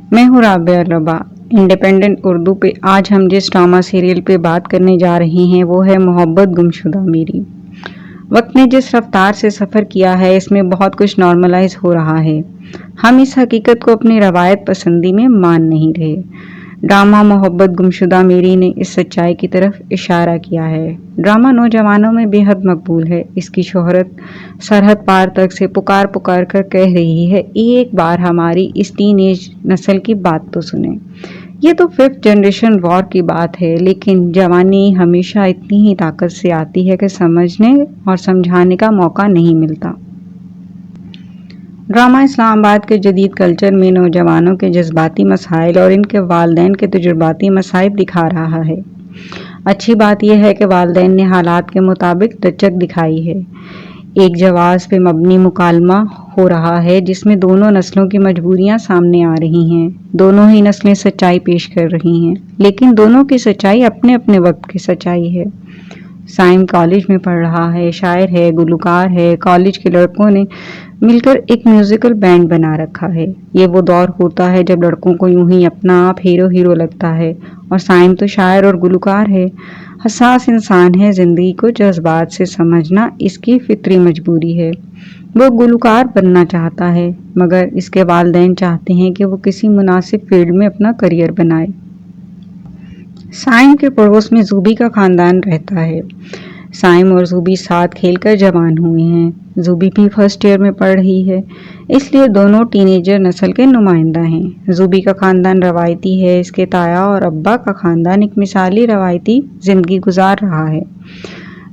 मैं हूँ राबिया रबा। इंडिपेंडेंट उर्दू पे आज हम जिस ड्रामा सीरियल पे बात करने जा रहे हैं वो है मोहब्बत गुमशुदा मेरी। वक्त ने जिस रफ्तार से सफ़र किया है इसमें बहुत कुछ नॉर्मलाइज हो रहा है। हम इस हकीकत को अपनी रवायत पसंदी में मान नहीं रहे। ड्रामा मोहब्बत गुमशुदा मेरी ने इस सच्चाई की तरफ इशारा किया है। ड्रामा नौजवानों में बेहद मकबूल है। इसकी शोहरत सरहद पार तक से पुकार पुकार कर कह रही है, एक बार हमारी इस टीनेज नस्ल की बात तो सुने। ये तो 5th जनरेशन वॉर की बात है, लेकिन जवानी हमेशा इतनी ही ताकत से आती है कि समझने और समझाने का मौका नहीं मिलता। ड्रामा इस्लामाबाद के जदीद कल्चर में नौजवानों के जज्बाती मसाइल और इनके वालिदैन के तजुर्बाती मसाइब दिखा रहा है। अच्छी बात यह है कि वालिदैन ने हालात के मुताबिक लचक दिखाई है। एक जवाज़ पे मबनी मुकालमा हो रहा है जिसमें दोनों नस्लों की मजबूरियां सामने आ रही हैं। दोनों ही नस्लें सच्चाई पेश कर रही हैं, लेकिन दोनों की सच्चाई अपने अपने वक्त की सच्चाई है। साइम कॉलेज में पढ़ रहा है, शायर है, गुलकार है। कॉलेज के लड़कों ने मिलकर एक म्यूजिकल बैंड बना रखा है। ये वो दौर होता है जब लड़कों को यूं ही अपना आप हीरो हीरो लगता है, और साइम तो शायर और गुलकार है। हसास इंसान है, जिंदगी को जज्बात से समझना इसकी फितरी मजबूरी है। वो गुलकार बनना चाहता है, मगर इसके वालिदैन चाहते हैं कि वो किसी मुनासिब फील्ड में अपना करियर बनाए। साइम के पड़ोस में जूबी का खानदान रहता है। साइम और जूबी साथ खेलकर जवान हुए हैं। जूबी भी फर्स्ट ईयर में पढ़ रही है, इसलिए दोनों टीनेजर नस्ल के नुमाइंदा हैं। जूबी का खानदान रवायती है। इसके ताया और अब्बा का खानदान एक मिसाली रवायती जिंदगी गुजार रहा है।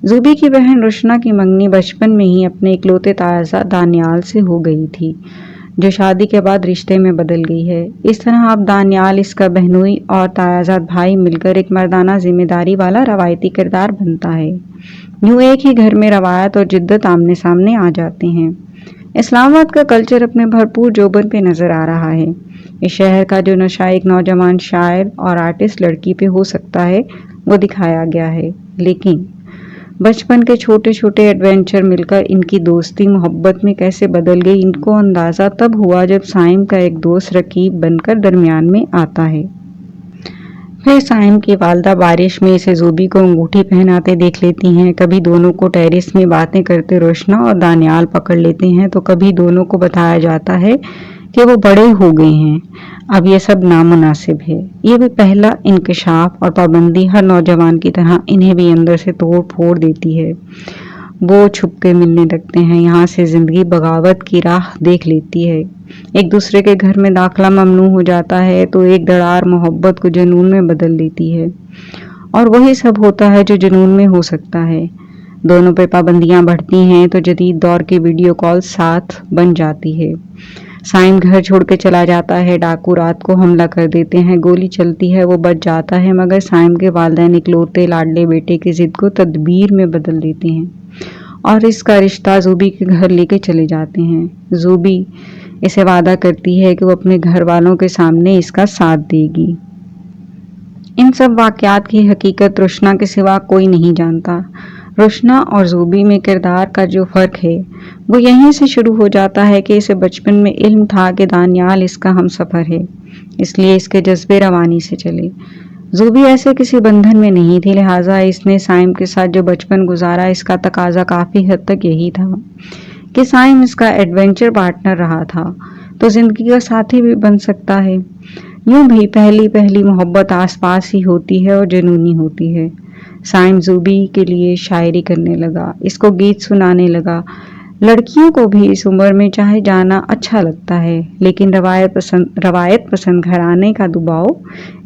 जूबी की बहन रुशना की मंगनी बचपन में ही अपने इकलौते तायाजाद दानियाल से हो गई थी, जो शादी के बाद रिश्ते में बदल गई है। इस तरह अब दानियाल, इसका बहनोई और तायाजाद भाई मिलकर एक मर्दाना जिम्मेदारी वाला रवायती किरदार बनता है। यूं एक ही घर में रवायत और जिद्दत आमने सामने आ जाते हैं। इस्लामाबाद का कल्चर अपने भरपूर जोबन पे नजर आ रहा है। इस शहर का जो नशा एक नौजवान शायर और आर्टिस्ट लड़की पे हो सकता है वो दिखाया गया है, लेकिन बचपन के छोटे छोटे एडवेंचर मिलकर इनकी दोस्ती मोहब्बत में कैसे बदल गई, इनको अंदाज़ा तब हुआ जब साइम का एक दोस्त रकीब बनकर दरमियान में आता है। फिर साइम की वालदा बारिश में इसे जूबी को अंगूठी पहनाते देख लेती हैं। कभी दोनों को टेरेस में बातें करते रोशना और दानियाल पकड़ लेते हैं, तो कभी दोनों को बताया जाता है कि वो बड़े हो गए हैं। अब ये सब नामुनासिब है। ये भी पहला इंकशाफ और पाबंदी हर नौजवान की तरह इन्हें भी अंदर से तोड़ फोड़ देती है। वो छुप के मिलने लगते हैं। यहाँ से जिंदगी बगावत की राह देख लेती है। एक दूसरे के घर में दाखला ममनू हो जाता है तो एक दरार मोहब्बत को जुनून में बदल देती है, और वही सब होता है जो जुनून में हो सकता है। दोनों पे पाबंदियां बढ़ती हैं तो जदीद दौर की वीडियो कॉल साथ बन जाती है। साइम घर छोड़ के चला जाता है। डाकू रात को हमला कर देते हैं। गोली चलती है, वो बच जाता है, मगर साइम के वालिदैन इकलौते लाडले बेटे की जिद को तदबीर में बदल देते हैं और इसका रिश्ता जूबी के घर लेके चले जाते हैं। जूबी इसे वादा करती है कि वो अपने घर वालों के सामने इसका साथ देगी। इन सब वाकयात की हकीकत रोशना के सिवा कोई नहीं जानता। रोशना और जूबी में किरदार का जो फ़र्क है वो यहीं से शुरू हो जाता है कि इसे बचपन में इल्म था कि दानियाल इसका हमसफ़र है, इसलिए इसके जज्बे रवानी से चले। जूबी ऐसे किसी बंधन में नहीं थी, लिहाजा इसने साइम के साथ जो बचपन गुजारा इसका तकाजा काफ़ी हद तक यही था कि साइम इसका एडवेंचर पार्टनर रहा था तो ज़िंदगी का साथी भी बन सकता है। यूं भी पहली पहली मोहब्बत आसपास ही होती है और जुनूनी होती है। साइम जूबी के लिए शायरी करने लगा, इसको गीत सुनाने लगा। लड़कियों को भी इस उम्र में चाहे जाना अच्छा लगता है, लेकिन रवायत पसंद घराने का दबाव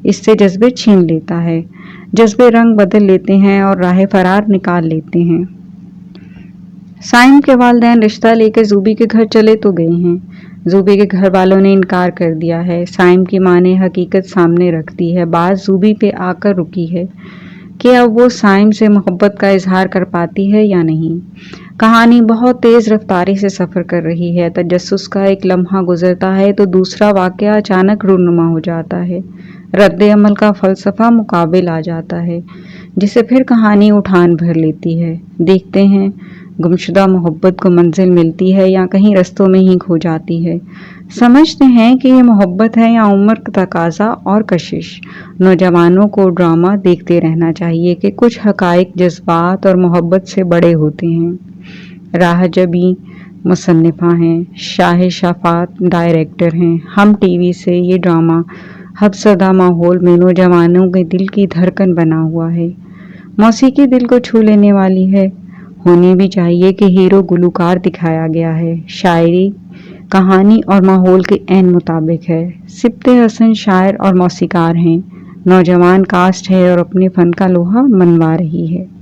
इससे जज्बे छीन लेता है। जज्बे रंग बदल लेते हैं और राह फरार निकाल लेते हैं। साइम के वालिदैन रिश्ता लेकर जूबी के घर चले तो गए हैं। जूबी के घर वालों ने इनकार कर दिया है। साइम की माँ ने हकीकत सामने रख दी है। बात जूबी पे आकर रुकी है कि अब वो साइम से मोहब्बत का इजहार कर पाती है या नहीं। कहानी बहुत तेज़ रफ्तारी से सफ़र कर रही है। तजस्सुस का एक लम्हा गुजरता है तो दूसरा वाक़या अचानक रूनुमा हो जाता है। रद्द अमल का फ़लसफ़ा मुकाबिल आ जाता है, जिसे फिर कहानी उठान भर लेती है। देखते हैं गुमशुदा मोहब्बत को मंजिल मिलती है या कहीं रस्तों में ही खो जाती है। समझते हैं कि ये मोहब्बत है या उम्र का तकाजा और कशिश। नौजवानों को ड्रामा देखते रहना चाहिए कि कुछ हकाइक जज्बात और मोहब्बत से बड़े होते हैं। राह जबी मुसन्निफ़ा हैं, शाह शफ़ात डायरेक्टर हैं। हम टीवी से ये ड्रामा हबसदा माहौल में नौजवानों के दिल की धड़कन बना हुआ है। मौसीकी दिल को छू लेने वाली है, होनी भी चाहिए कि हीरो गुलूकार दिखाया गया है। शायरी कहानी और माहौल के ऐन मुताबिक है। सिब्ते हसन शायर और मौसीकार हैं, नौजवान कास्ट है और अपने फ़न का लोहा मनवा रही है।